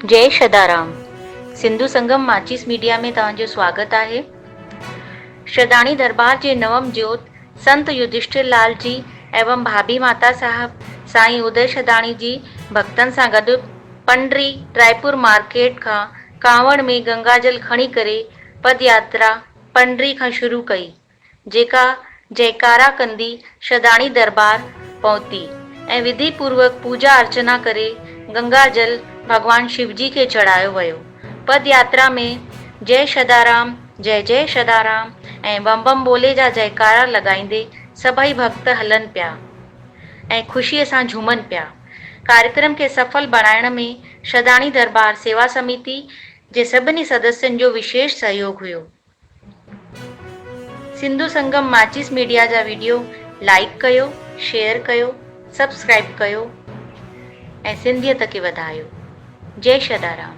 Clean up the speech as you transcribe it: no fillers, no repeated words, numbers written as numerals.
जय शदाराम। सिंधु संगम माचिस मीडिया में तव्हांजो स्वागत आहे। शदाणी दरबार जे नवम ज्योत संत युधिष्ठिर लाल जी एवं भाभी माता साहब साईं उदय शदाणी जी भक्तन सां गॾु पंडरी रायपुर मार्केट खां कांवड़ में गंगाजल खणी करे पद यात्रा पंडरी खां शुरू कई, जेका जयकारा कंदी शदाणी दरबार पहुती ऐं विधि पूर्वक पूजा अर्चना करे गंगाजल भगवान शिवजी के चढ़ायो वियो। पद यात्रा में जय शदाराम, जय जय शदाराम ऐं बम बम बोले जा जयकारा लॻाईंदे सभई भक्त हलनि पिया ऐं ख़ुशीअ सां झूमनि पिया। कार्यक्रम खे सफल बणाइण में शदाणी दरबार सेवा समिति जे सभिनी सदस्यनि जो विशेष सहयोग हुयो। सिंधु संगम माचिस मीडिया जा वीडियो लाइक कयो, शेयर कयो, सब्सक्राइब कयो ऐं सिंधियत खे वधायो। जय शदाराम।